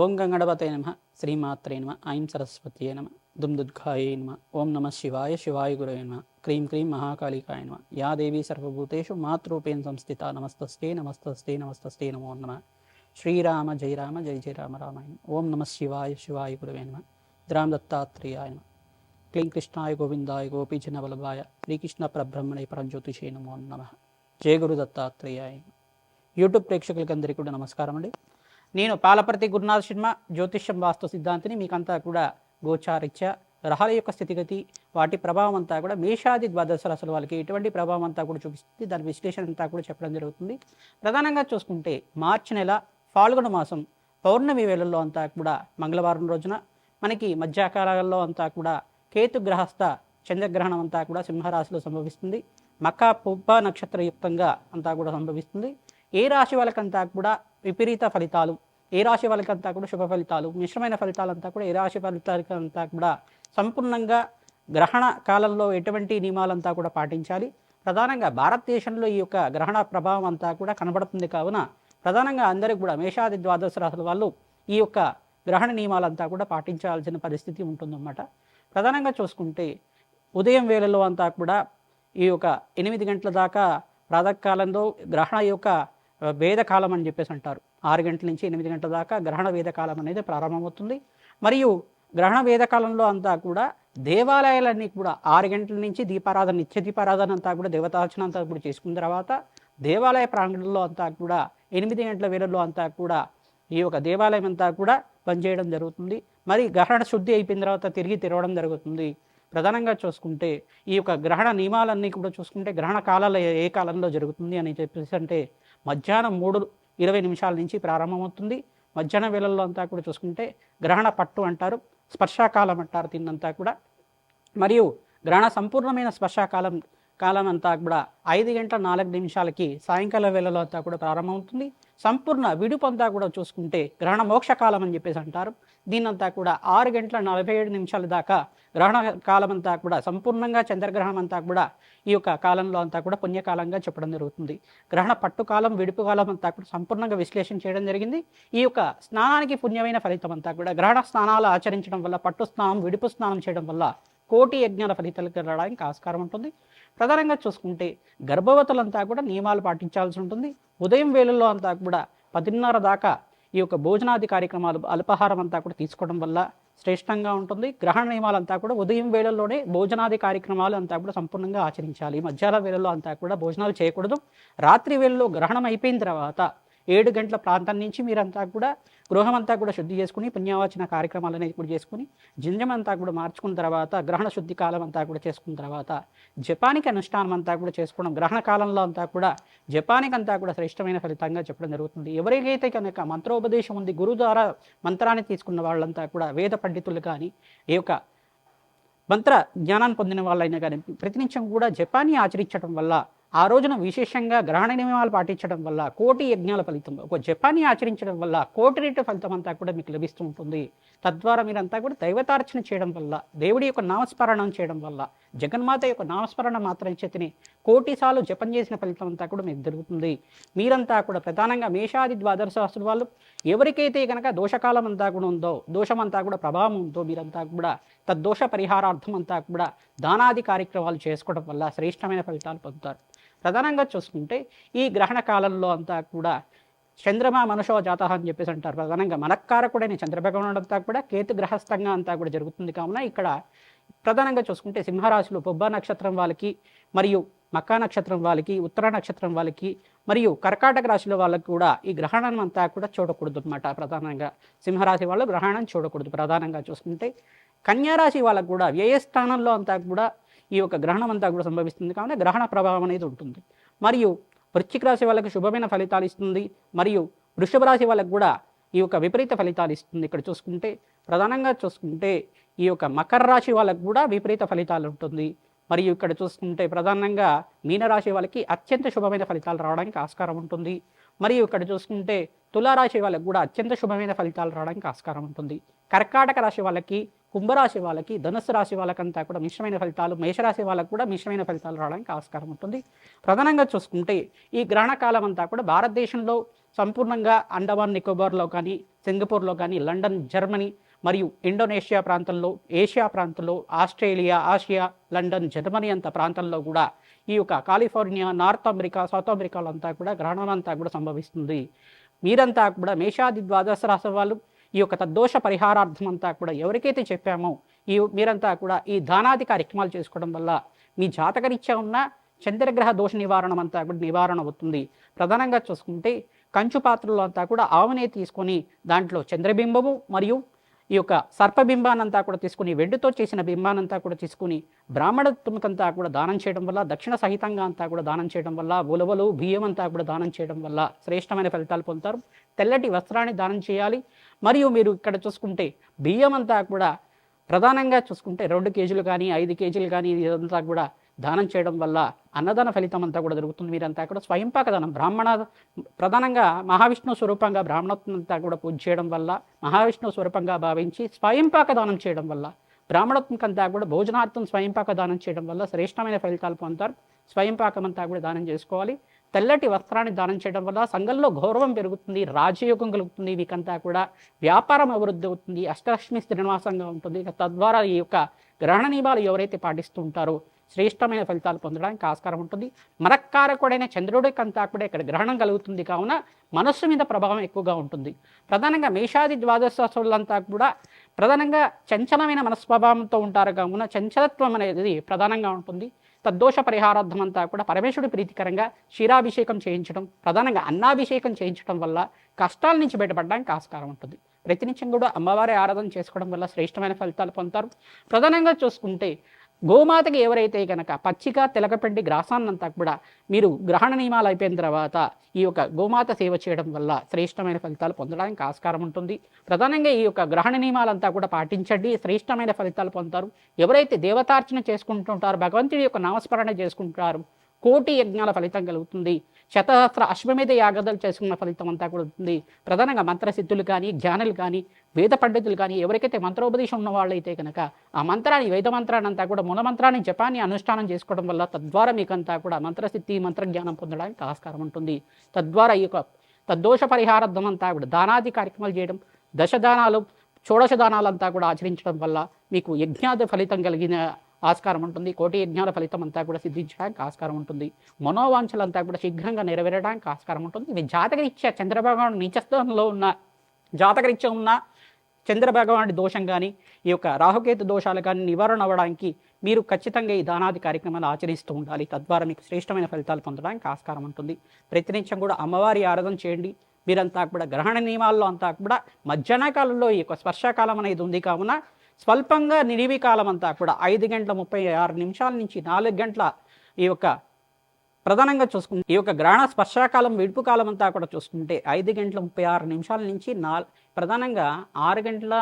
ఓం గంగణపతే నమ శ్రీమాత్రే నమ ఐం సరస్వత్యే నమ దుమ్దుద్ఘాయే నమ ఓం నమ శివాయ శివాయ గురవే నమ క్రీం క్రీం మహాకాళికాయ నమ యా దేవీ సర్వభూతేషు మాతృపేణ సంస్థిత నమస్తస్తే నమస్తస్తే నమస్తస్తే నమో నమ శ్రీరామ జయ రామ జయ జయ రామ రామాయణ ఓం నమ శివాయ శివాయ గురవే నమ ద్రాం దత్తాత్రేయాయ నమ క్లీం కృష్ణాయ గోవిందాయ గోపీజన వల్లభాయ శ్రీకృష్ణ పరబ్రహ్మణే పరంజ్యోతిషే నమో నమ జయ గురు దత్తాత్రేయాయ. యూట్యూబ్ ప్రేక్షకులకందరికీ కూడా నమస్కారం అండి. నేను పాలపర్తి గురునాథ్ శర్మ జ్యోతిష్యం వాస్తు సిద్ధాంతిని. మీకంతా కూడా గోచారిత్య గ్రహాల యొక్క స్థితిగతి వాటి ప్రభావం అంతా కూడా మేషాది ద్వాదశ రాశుల వాళ్ళకి ఎటువంటి ప్రభావం అంతా కూడా చూపిస్తుంది, దాని విశ్లేషణ అంతా కూడా చెప్పడం జరుగుతుంది. ప్రధానంగా చూసుకుంటే మార్చి నెల ఫాల్గుణ మాసం పౌర్ణమి వేళల్లో అంతా కూడా మంగళవారం రోజున మనకి మధ్యాకాలంలో అంతా కూడా కేతు గ్రహస్థ చంద్రగ్రహణం అంతా కూడా సింహరాశిలో సంభవిస్తుంది. మకా పుబ్బ నక్షత్రయుక్తంగా అంతా కూడా సంభవిస్తుంది. ఏ రాశి వాళ్ళకంతా కూడా విపరీత ఫలితాలు, ఏ రాశి వాళ్ళకంతా కూడా శుభ ఫలితాలు, మిశ్రమైన ఫలితాలంతా కూడా ఏ రాశి ఫలితాలకంతా కూడా సంపూర్ణంగా గ్రహణ కాలంలో ఎటువంటి నియమాలంతా కూడా పాటించాలి. ప్రధానంగా భారతదేశంలో ఈ యొక్క గ్రహణ ప్రభావం అంతా కూడా కనబడుతుంది. కావున ప్రధానంగా అందరికీ కూడా మేషాది ద్వాదశ రాశుల వాళ్ళు ఈ యొక్క గ్రహణ నియమాలంతా కూడా పాటించాల్సిన పరిస్థితి ఉంటుందన్నమాట. ప్రధానంగా చూసుకుంటే ఉదయం వేళలో అంతా కూడా ఈ యొక్క 8 గంటల దాకా ప్రాతకాలంలో గ్రహణ యొక్క వేదకాలం అని చెప్పేసి అంటారు. 6 గంటల నుంచి 8 గంటల దాకా గ్రహణ వేదకాలం అనేది ప్రారంభమవుతుంది. మరియు గ్రహణ వేదకాలంలో అంతా కూడా దేవాలయాలన్నీ కూడా 6 గంటల నుంచి దీపారాధన, నిత్య దీపారాధన అంతా కూడా దేవతార్చన అంతా కూడా చేసుకున్న తర్వాత దేవాలయ ప్రాంగణంలో అంతా కూడా 8 గంటల వేళల్లో అంతా కూడా ఈ యొక్క దేవాలయం అంతా కూడా పనిచేయడం జరుగుతుంది. మరి గ్రహణ శుద్ధి అయిపోయిన తర్వాత తిరిగి తెరవడం జరుగుతుంది. ప్రధానంగా చూసుకుంటే ఈ యొక్క గ్రహణ నియమాలన్నీ కూడా చూసుకుంటే గ్రహణ కాలాలు ఏ కాలంలో జరుగుతుంది అని చెప్పేసి అంటే మధ్యాహ్నం 3:20 నుంచి ప్రారంభమవుతుంది. మధ్యాహ్నం వేళల్లో అంతా కూడా చూసుకుంటే గ్రహణ పట్టు అంటారు, స్పర్శాకాలం అంటారు దీన్నంతా కూడా. మరియు గ్రహణ సంపూర్ణమైన స్పర్శాకాలం అంతా కూడా 5:04 సాయంకాల వేళలో అంతా కూడా ప్రారంభమవుతుంది. సంపూర్ణ విడుపు అంతా కూడా చూసుకుంటే గ్రహణ మోక్షకాలం అని చెప్పేసి అంటారు. దీనంతా కూడా 6:47 దాకా గ్రహణ కాలం అంతా కూడా సంపూర్ణంగా చంద్రగ్రహణం అంతా కూడా ఈ యొక్క కాలంలో అంతా కూడా పుణ్యకాలంగా చెప్పడం జరుగుతుంది. గ్రహణ పట్టుకాలం విడుపు కాలం అంతా కూడా సంపూర్ణంగా విశ్లేషణ చేయడం జరిగింది. ఈ యొక్క స్నానానికి పుణ్యమైన ఫలితం అంతా కూడా గ్రహణ స్నానాలు ఆచరించడం వల్ల, పట్టు స్నానం విడుపు స్నానం చేయడం వల్ల కోటి యజ్ఞాల ఫలితాలు రావడానికి ఆస్కారం ఉంటుంది. ప్రధానంగా చూసుకుంటే గర్భవతులంతా కూడా నియమాలు పాటించాల్సి ఉంటుంది. ఉదయం వేళల్లో అంతా కూడా 10:30 దాకా ఈ యొక్క భోజనాది కార్యక్రమాలు, అల్పాహారం అంతా కూడా తీసుకోవడం వల్ల శ్రేష్టంగా ఉంటుంది. గ్రహణ నియమాలంతా కూడా ఉదయం వేళల్లోనే భోజనాది కార్యక్రమాలు అంతా కూడా సంపూర్ణంగా ఆచరించాలి. మధ్యాహ్న వేళల్లో అంతా కూడా భోజనాలు చేయకూడదు. రాత్రి వేళల్లో గ్రహణం అయిపోయిన తర్వాత 7 గంటల ప్రాంతం నుంచి మీరంతా కూడా గృహం అంతా కూడా శుద్ధి చేసుకుని పుణ్యవాచన కార్యక్రమాలు అనేది కూడా చేసుకుని జింజం అంతా కూడా మార్చుకున్న తర్వాత గ్రహణ శుద్ధి కాలం అంతా కూడా చేసుకున్న తర్వాత జపానికి అనుష్ఠానం అంతా కూడా చేసుకోవడం, గ్రహణ కాలంలో అంతా కూడా జపానికి అంతా కూడా శ్రేష్టమైన ఫలితంగా చెప్పడం జరుగుతుంది. ఎవరికైతే కనుక మంత్రోపదేశం ఉంది, గురువు ద్వారా మంత్రాన్ని తీసుకున్న వాళ్ళంతా కూడా వేద పండితులు కానీ ఈ యొక్క మంత్ర జ్ఞానాన్ని పొందిన వాళ్ళైనా కానీ ప్రతినిత్యం కూడా జపాన్ని ఆచరించడం వల్ల, ఆ రోజున విశేషంగా గ్రహణ నియమాలు పాటించడం వల్ల కోటి యజ్ఞాల ఫలితం, ఒక జపాన్ని ఆచరించడం వల్ల కోటి రెట్టు ఫలితం అంతా కూడా మీకు లభిస్తూ ఉంటుంది. తద్వారా మీరంతా కూడా దైవతార్చన చేయడం వల్ల, దేవుడి యొక్క నామస్మరణం చేయడం వల్ల, జగన్మాత యొక్క నామస్మరణ మాత్రం చేతిని కోటిసార్లు జపం చేసిన ఫలితం అంతా కూడా మీకు జరుగుతుంది. మీరంతా కూడా ప్రధానంగా మేషాది ద్వాదశ రాశుల వాళ్ళు ఎవరికైతే కనుక దోషకాలం అంతా కూడా ఉందో, దోషం అంతా కూడా ప్రభావం ఉందో, మీరంతా కూడా తద్దోష పరిహారార్థం అంతా కూడా దానాది కార్యక్రమాలు చేసుకోవడం వల్ల శ్రేష్టమైన ఫలితాలు పొందుతారు. ప్రధానంగా చూసుకుంటే ఈ గ్రహణ కాలంలో అంతా కూడా చంద్రమా మనుషో జాతః అని చెప్పేసి అంటారు. ప్రధానంగా మనక్కారకుడైన చంద్రభగవానుడు అంతా కూడా కేతు గ్రహస్థంగా అంతా కూడా జరుగుతుంది. కావున ఇక్కడ ప్రధానంగా చూసుకుంటే సింహరాశిలో పుబ్బ నక్షత్రం వాళ్ళకి, మరియు మకా నక్షత్రం వాళ్ళకి, ఉత్తర నక్షత్రం వాళ్ళకి, మరియు కర్కాటక రాశిలో వాళ్ళకి కూడా ఈ గ్రహణం అంతా కూడా చూడకూడదు అనమాట. ప్రధానంగా సింహరాశి వాళ్ళు గ్రహణం చూడకూడదు. ప్రధానంగా చూసుకుంటే కన్యారాశి వాళ్ళకు కూడా వ్యయస్థానంలో అంతా కూడా ఈ యొక్క గ్రహణం అంతా కూడా సంభవిస్తుంది. కావున గ్రహణ ప్రభావం అనేది ఉంటుంది. మరియు వృశ్చిక రాశి వాళ్ళకి శుభమైన ఫలితాలు ఇస్తుంది. మరియు వృషభ రాశి వాళ్ళకు కూడా ఈ యొక్క విపరీత ఫలితాలు ఇస్తుంది. ఇక్కడ చూసుకుంటే ప్రధానంగా చూసుకుంటే ఈ యొక్క మకర రాశి వాళ్ళకు కూడా విపరీత ఫలితాలు ఉంటుంది. మరియు ఇక్కడ చూసుకుంటే ప్రధానంగా మీనరాశి వాళ్ళకి అత్యంత శుభమైన ఫలితాలు రావడానికి ఆస్కారం ఉంటుంది. మరియు ఇక్కడ చూసుకుంటే తులారాశి వాళ్ళకి కూడా అత్యంత శుభమైన ఫలితాలు రావడానికి ఆస్కారం ఉంటుంది. కర్కాటక రాశి వాళ్ళకి, కుంభరాశి వాళ్ళకి, ధనుస్సు రాశి వాళ్ళకంతా కూడా మిశ్రమైన ఫలితాలు, మేషరాశి వాళ్ళకు కూడా మిశ్రమైన ఫలితాలు రావడానికి ఆస్కారం ఉంటుంది. ప్రధానంగా చూసుకుంటే ఈ గ్రహణ కాలం అంతా కూడా భారతదేశంలో సంపూర్ణంగా అండమాన్ నికోబార్లో కానీ, సింగపూర్లో కానీ, లండన్, జర్మనీ మరియు ఇండోనేషియా ప్రాంతంలో, ఏషియా ప్రాంతంలో, ఆస్ట్రేలియా, ఆసియా, లండన్, జర్మనీ అంత ప్రాంతంలో కూడా ఈ యొక్క కాలిఫోర్నియా, నార్త్ అమెరికా, సౌత్ అమెరికాలో అంతా కూడా గ్రహణం అంతా కూడా సంభవిస్తుంది. మీరంతా కూడా మేషాది ద్వాదశ రాశి వాళ్ళు ఈ యొక్క తద్దోష పరిహారార్థం అంతా కూడా ఎవరికైతే చెప్పామో మీరంతా కూడా ఈ దానాది కార్యక్రమాలు చేసుకోవడం వల్ల మీ జాతకరీత్యా ఉన్న చంద్రగ్రహ దోష నివారణం అంతా కూడా నివారణ అవుతుంది. ప్రధానంగా చూసుకుంటే కంచు పాత్రలో అంతా కూడా ఆవునే తీసుకొని దాంట్లో చంద్రబింబము మరియు ఈ యొక్క సర్పబింబానంతా కూడా తీసుకుని, వెండితో చేసిన బింబానంతా కూడా తీసుకుని బ్రాహ్మణత్వకంతా కూడా దానం చేయడం వల్ల, దక్షిణ సహితంగా అంతా కూడా దానం చేయడం వల్ల, ఉలవలు బియ్యం అంతా కూడా దానం చేయడం వల్ల శ్రేష్టమైన ఫలితాలు పొందుతారు. తెల్లటి వస్త్రాన్ని దానం చేయాలి. మరియు మీరు ఇక్కడ చూసుకుంటే బియ్యం అంతా కూడా ప్రధానంగా చూసుకుంటే 2 కేజీలు కానీ 5 కేజీలు కానీ ఇదంతా కూడా దానం చేయడం వల్ల అన్నదాన ఫలితం అంతా కూడా జరుగుతుంది. మీరంతా కూడా స్వయంపాక దానం ప్రధానంగా మహావిష్ణు స్వరూపంగా బ్రాహ్మణత్వం అంతా కూడా పూజ చేయడం వల్ల, మహావిష్ణు స్వరూపంగా భావించి స్వయంపాక దానం చేయడం వల్ల, బ్రాహ్మణత్వంకంతా కూడా భోజనార్థం స్వయంపాక దానం చేయడం వల్ల శ్రేష్టమైన ఫలితాలు పొందుతారు. స్వయంపాకం అంతా కూడా దానం చేసుకోవాలి. తెల్లటి వస్త్రాన్ని దానం చేయడం వల్ల సంఘంలో గౌరవం పెరుగుతుంది, రాజయోగం కలుగుతుంది. వీకంతా కూడా వ్యాపారం అభివృద్ధి అవుతుంది, అష్టలక్ష్మి శ్రీనివాసంగా ఉంటుంది. తద్వారా ఈ యొక్క గ్రహణ నియమాలు ఎవరైతే పాటిస్తూ ఉంటారో శ్రేష్టమైన ఫలితాలు పొందడానికి ఆస్కారం ఉంటుంది. మనక్కారకుడైన చంద్రుడికంతా కూడా ఇక్కడ గ్రహణం కలుగుతుంది కావున మనస్సు మీద ప్రభావం ఎక్కువగా ఉంటుంది. ప్రధానంగా మేషాది ద్వాదశులంతా కూడా ప్రధానంగా చంచలమైన మనస్వభావంతో ఉంటారు కావున చంచలత్వం అనేది ప్రధానంగా ఉంటుంది. తద్దోష పరిహారార్థం అంతా కూడా పరమేశ్వరుడి ప్రీతికరంగా క్షీరాభిషేకం చేయించడం, ప్రధానంగా అన్నాభిషేకం చేయించడం వల్ల కష్టాల నుంచి బయటపడడానికి ఆస్కారం ఉంటుంది. ప్రతినిత్యం కూడా అమ్మవారి ఆరాధన చేసుకోవడం వల్ల శ్రేష్టమైన ఫలితాలు పొందుతారు. ప్రధానంగా చూసుకుంటే గోమాతకి ఎవరైతే కనుక పచ్చిక తెలకపిండి గ్రాసాన్నంతా కూడా మీరు గ్రహణ నియమాలు అయిపోయిన తర్వాత ఈ యొక్క గోమాత సేవ చేయడం వల్ల శ్రేష్టమైన ఫలితాలు పొందడానికి ఆస్కారం ఉంటుంది. ప్రధానంగా ఈ యొక్క గ్రహణ నియమాలంతా కూడా పాటించండి, శ్రేష్టమైన ఫలితాలు పొందుతారు. ఎవరైతే దేవతార్చన చేసుకుంటుంటారో, భగవంతుడి యొక్క నామస్మరణ చేసుకుంటారు, కోటి యజ్ఞాల ఫలితం కలుగుతుంది. శతసహస్ర అశ్వమేధ యాగదాలు చేసుకున్న ఫలితం అంతా కూడా ఉంటుంది. ప్రధానంగా మంత్రసిద్ధులు కానీ, జ్ఞానులు కానీ, వేద పండితులు కానీ ఎవరికైతే మంత్రోపదేశం ఉన్న వాళ్ళైతే కనుక ఆ మంత్రాన్ని, వేద మంత్రాన్ని అంతా కూడా మూలమంత్రాన్ని, జపాన్ని అనుష్ఠానం చేసుకోవడం వల్ల తద్వారా మీకంతా కూడా మంత్రసిద్ధి, మంత్రజ్ఞానం పొందడానికి ఆస్కారం ఉంటుంది. తద్వారా ఈ యొక్క తద్దోష పరిహారార్థం అంతా కూడా దానాది కార్యక్రమాలు చేయడం, దశదానాలు, షోడశ దానాలంతా కూడా ఆచరించడం వల్ల మీకు యజ్ఞాది ఫలితం కలిగిన ఆస్కారం ఉంటుంది. కోటి యజ్ఞాల ఫలితం అంతా కూడా సిద్ధించడానికి ఆస్కారం ఉంటుంది. మనోవాంఛలంతా కూడా శీఘ్రంగా నెరవేరడానికి ఆస్కారం ఉంటుంది. ఇవి జాతకరీత్యా చంద్రభగవానుడు నీచస్థానంలో ఉన్న జాతకరీత్యా ఉన్న చంద్రభగవానుడి దోషం కానీ, ఈ యొక్క రాహుకేతు దోషాలు కానీ నివారణ అవ్వడానికి మీరు ఖచ్చితంగా ఈ దానాది కార్యక్రమాలు ఆచరిస్తూ ఉండాలి. తద్వారా మీకు శ్రేష్టమైన ఫలితాలు పొందడానికి ఆస్కారం ఉంటుంది. ప్రతినిత్యం కూడా అమ్మవారి ఆరాధన చేయండి. మీరంతా కూడా గ్రహణ నియమాల్లో అంతా కూడా మధ్యాహ్న కాలంలో ఈ యొక్క స్పర్శకాలం అనేది ఉంది కావున స్వల్పంగా నిడివి కాలం అంతా కూడా 5 గంటల 36 నిమిషాల నుంచి 4 గంటల ఈ యొక్క ప్రధానంగా చూసుకుంటే ఈ యొక్క గ్రహణ స్పర్శకాలం, విడుపు కాలం అంతా కూడా చూసుకుంటే 5 గంటల 36 నిమిషాల నుంచి ప్రధానంగా 6 గంటల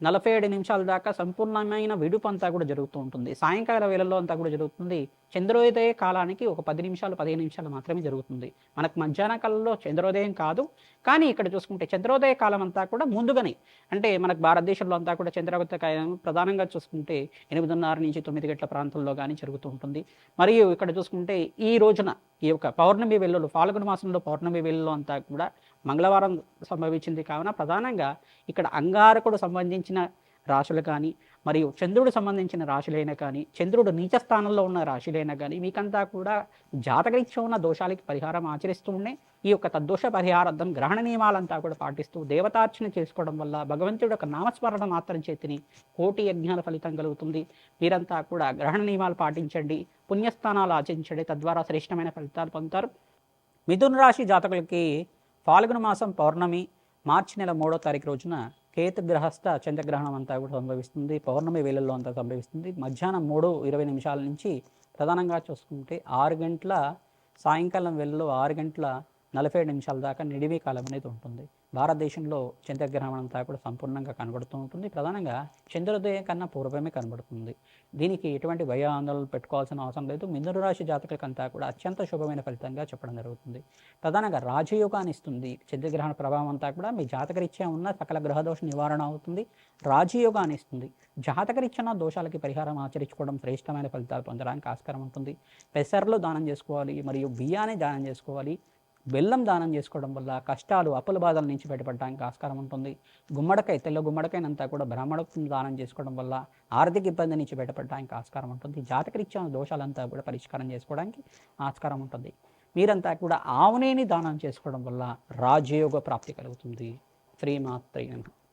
47 నిమిషాల దాకా సంపూర్ణమైన విడుపు అంతా కూడా జరుగుతూ ఉంటుంది. సాయంకాల వేళల్లో అంతా కూడా జరుగుతుంది. చంద్రోదయ కాలానికి ఒక 10 నిమిషాలు 15 నిమిషాలు మాత్రమే జరుగుతుంది. మనకు మధ్యాహ్న కాలంలో చంద్రోదయం కాదు, కానీ ఇక్కడ చూసుకుంటే చంద్రోదయ కాలం అంతా కూడా ముందుగానే, అంటే మనకు భారతదేశంలో అంతా కూడా చంద్రోదయ కాలం ప్రధానంగా చూసుకుంటే 8:30 నుంచి 9 గంటల ప్రాంతంలో కానీ జరుగుతూ ఉంటుంది. మరియు ఇక్కడ చూసుకుంటే ఈ రోజున ఈ యొక్క పౌర్ణమి వెల్లులు, ఫాల్గుణ మాసంలో పౌర్ణమి వెల్లులు అంతా కూడా మంగళవారం సంభవించింది కావున ప్రధానంగా ఇక్కడ అంగారకుడు సంబంధించిన రాశులు కానీ, మరియు చంద్రుడు సంబంధించిన రాశులైనా కానీ, చంద్రుడు నీచ స్థానంలో ఉన్న రాశులైనా కానీ మీకంతా కూడా జాతకరీత్యా ఉన్న దోషాలకి పరిహారం ఆచరిస్తూ ఉండే ఈ యొక్క తద్దోష పరిహారార్థం గ్రహణ నియమాలంతా కూడా పాటిస్తూ దేవతార్చన చేసుకోవడం వల్ల భగవంతుడి యొక్క నామస్మరణ మాత్రం చేతిని కోటి యజ్ఞాల ఫలితం కలుగుతుంది. మీరంతా కూడా గ్రహణ నియమాలు పాటించండి, పుణ్యస్థానాలు ఆచరించండి. తద్వారా శ్రేష్టమైన ఫలితాలు పొందుతారు. మిథున రాశి జాతకులకి ఫాల్గుణ మాసం పౌర్ణమి మార్చి నెల 3వ తారీఖు రోజున కేతు గ్రహస్థ చంద్రగ్రహణం అంతా కూడా సంభవిస్తుంది. పౌర్ణమి వేళల్లో అంతా సంభవిస్తుంది. మధ్యాహ్నం 3:20 నిమిషాల నుంచి ప్రధానంగా చూసుకుంటే 6 గంటల సాయంకాలం వేళల్లో 6 గంటల 47 నిమిషాల దాకా నిడివి కాలం అనేది ఉంటుంది. భారతదేశంలో చంద్రగ్రహణం అంతా కూడా సంపూర్ణంగా కనబడుతూ ఉంటుంది. ప్రధానంగా చంద్రోదయం కన్నా పూర్వమే కనబడుతుంది. దీనికి ఎటువంటి భయ ఆందోళనలు పెట్టుకోవాల్సిన అవసరం లేదు. మిథున రాశి జాతకులకంతా కూడా అత్యంత శుభమైన ఫలితంగా చెప్పడం జరుగుతుంది. ప్రధానంగా రాజయోగాన్ని ఇస్తుంది. చంద్రగ్రహణ ప్రభావం అంతా కూడా మీ జాతకరీత్యా ఉన్న సకల గ్రహదోష నివారణ అవుతుంది. రాజయోగాన్ని ఇస్తుంది. జాతకరీత్యా దోషాలకి పరిహారం ఆచరించుకోవడం శ్రేష్టమైన ఫలితాలు పొందడానికి ఆస్కారం ఉంటుంది. పెసర్లు దానం చేసుకోవాలి, మరియు బియ్యాన్ని దానం చేసుకోవాలి. బెల్లం దానం చేసుకోవడం వల్ల కష్టాలు అప్పుల బాధల నుంచి బయటపడడానికి ఆస్కారం ఉంటుంది. గుమ్మడికాయ, తెల్ల గుమ్మడికాయనంతా కూడా బ్రాహ్మణకు దానం చేసుకోవడం వల్ల ఆర్థిక ఇబ్బంది నుంచి బయటపడడానికి ఆస్కారం ఉంటుంది. జాతకరీత్యా దోషాలంతా కూడా పరిష్కారం చేసుకోవడానికి ఆస్కారం ఉంటుంది. మీరంతా కూడా ఆవునేని దానం చేసుకోవడం వల్ల రాజయోగ ప్రాప్తి కలుగుతుంది. శ్రీమాత్రే నమః.